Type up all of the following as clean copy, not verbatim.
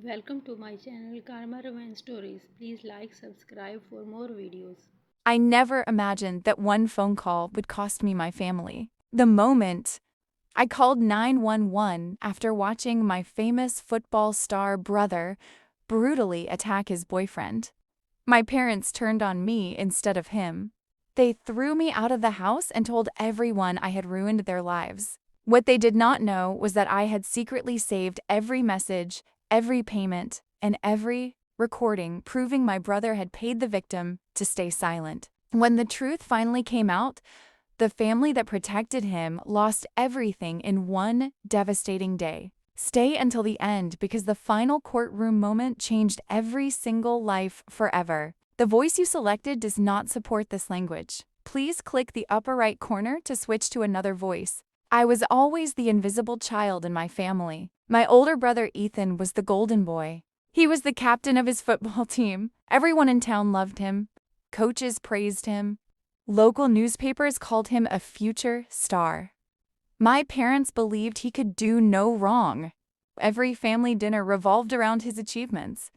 Welcome to my channel Karma Romance Stories. Please like, subscribe for more videos. I never imagined that one phone call would cost me my family. The moment I called 911 after watching my famous football star brother brutally attack his boyfriend. My parents turned on me instead of him. They threw me out of the house and told everyone I had ruined their lives. What they did not know was that I had secretly saved every message, every payment, and every recording proving my brother had paid the victim to stay silent. When the truth finally came out, the family that protected him lost everything in one devastating day. Stay until the end because the final courtroom moment changed every single life forever. The voice you selected does not support this language. Please click the upper right corner to switch to another voice. I was always the invisible child in my family. My older brother Ethan was the golden boy. He was the captain of his football team. Everyone in town loved him. Coaches praised him. Local newspapers called him a future star. My parents believed he could do no wrong. Every family dinner revolved around his achievements.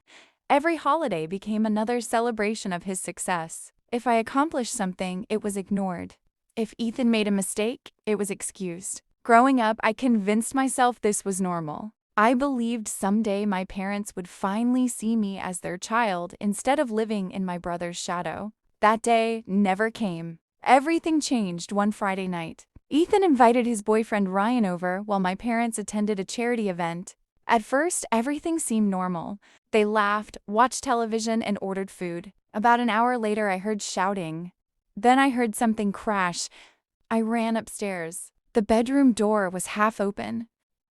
Every holiday became another celebration of his success. If I accomplished something, it was ignored. If Ethan made a mistake, it was excused. Growing up, I convinced myself this was normal. I believed someday my parents would finally see me as their child instead of living in my brother's shadow. That day never came. Everything changed one Friday night. Ethan invited his boyfriend Ryan over while my parents attended a charity event. At first, everything seemed normal. They laughed, watched television, and ordered food. About an hour later, I heard shouting. Then I heard something crash. I ran upstairs. The bedroom door was half open.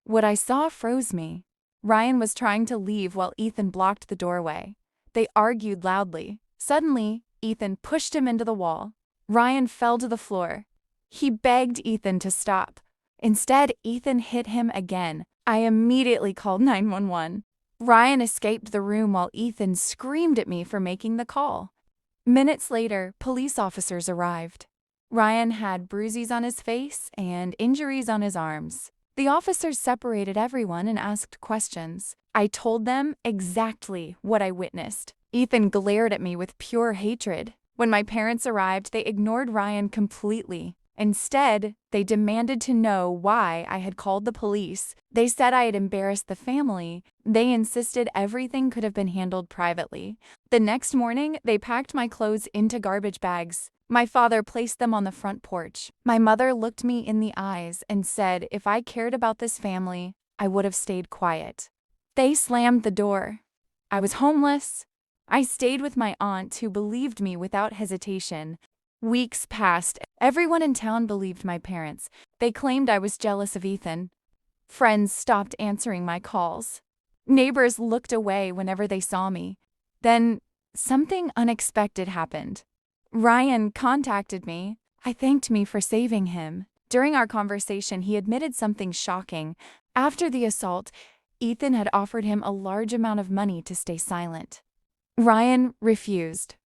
What I saw froze me. Ryan was trying to leave while Ethan blocked the doorway. They argued loudly. Suddenly, Ethan pushed him into the wall. Ryan fell to the floor. He begged Ethan to stop. Instead, Ethan hit him again. I immediately called 911. Ryan escaped the room while Ethan screamed at me for making the call. Minutes later, police officers arrived. Ryan had bruises on his face and injuries on his arms. The officers separated everyone and asked questions. I told them exactly what I witnessed. Ethan glared at me with pure hatred. When my parents arrived, they ignored Ryan completely. Instead, they demanded to know why I had called the police. They said I had embarrassed the family. They insisted everything could have been handled privately. The next morning, they packed my clothes into garbage bags. My father placed them on the front porch. My mother looked me in the eyes and said if I cared about this family, I would have stayed quiet. They slammed the door. I was homeless. I stayed with my aunt who believed me without hesitation. Weeks passed. Everyone in town believed my parents. They claimed I was jealous of Ethan. Friends stopped answering my calls. Neighbors looked away whenever they saw me. Then, something unexpected happened. Ryan contacted me. I thanked me for saving him. During our conversation, he admitted something shocking. After the assault, Ethan had offered him a large amount of money to stay silent. Ryan refused.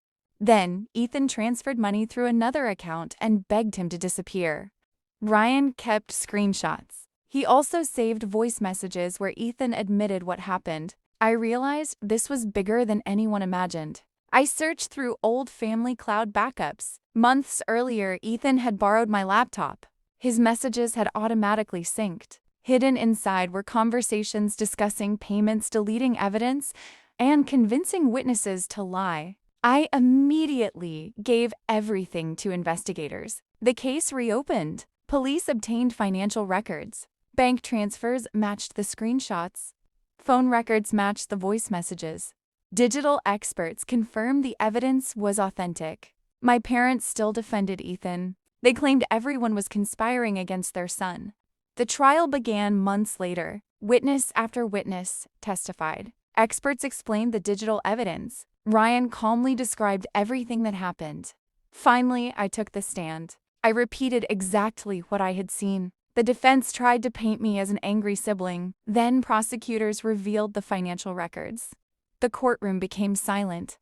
Then, Ethan transferred money through another account and begged him to disappear. Ryan kept screenshots. He also saved voice messages where Ethan admitted what happened. I realized this was bigger than anyone imagined. I searched through old family cloud backups. Months earlier, Ethan had borrowed my laptop. His messages had automatically synced. Hidden inside were conversations discussing payments, deleting evidence, and convincing witnesses to lie. I immediately gave everything to investigators. The case reopened. Police obtained financial records. Bank transfers matched the screenshots. Phone records matched the voice messages. Digital experts confirmed the evidence was authentic. My parents still defended Ethan. They claimed everyone was conspiring against their son. The trial began months later. Witness after witness testified. Experts explained the digital evidence. Ryan calmly described everything that happened. Finally, I took the stand. I repeated exactly what I had seen. The defense tried to paint me as an angry sibling. Then prosecutors revealed the financial records. The courtroom became silent.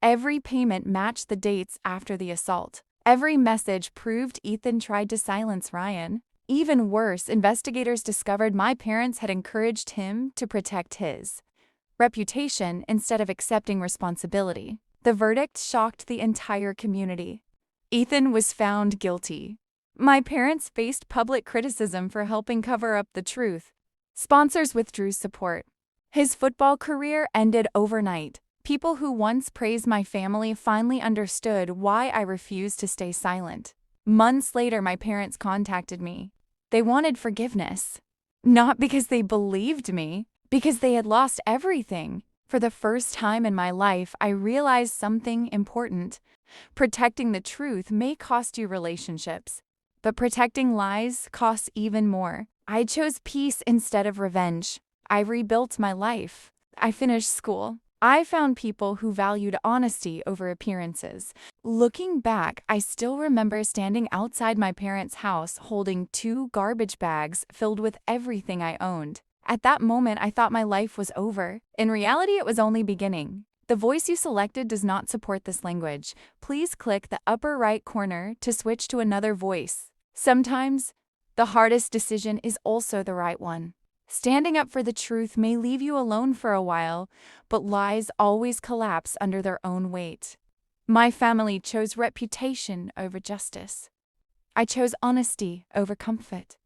Every payment matched the dates after the assault. Every message proved Ethan tried to silence Ryan. Even worse, investigators discovered my parents had encouraged him to protect his. reputation instead of accepting responsibility. The verdict shocked the entire community. Ethan was found guilty. My parents faced public criticism for helping cover up the truth. Sponsors withdrew support. His football career ended overnight. People who once praised my family finally understood why I refused to stay silent. Months later, my parents contacted me. They wanted forgiveness. Not because they believed me, because they had lost everything. For the first time in my life, I realized something important. Protecting the truth may cost you relationships, but protecting lies costs even more. I chose peace instead of revenge. I rebuilt my life. I finished school. I found people who valued honesty over appearances. Looking back, I still remember standing outside my parents' house holding 2 garbage bags filled with everything I owned. At that moment, I thought my life was over. In reality, it was only beginning. The voice you selected does not support this language. Please click the upper right corner to switch to another voice. Sometimes, the hardest decision is also the right one. Standing up for the truth may leave you alone for a while, but lies always collapse under their own weight. My family chose reputation over justice. I chose honesty over comfort.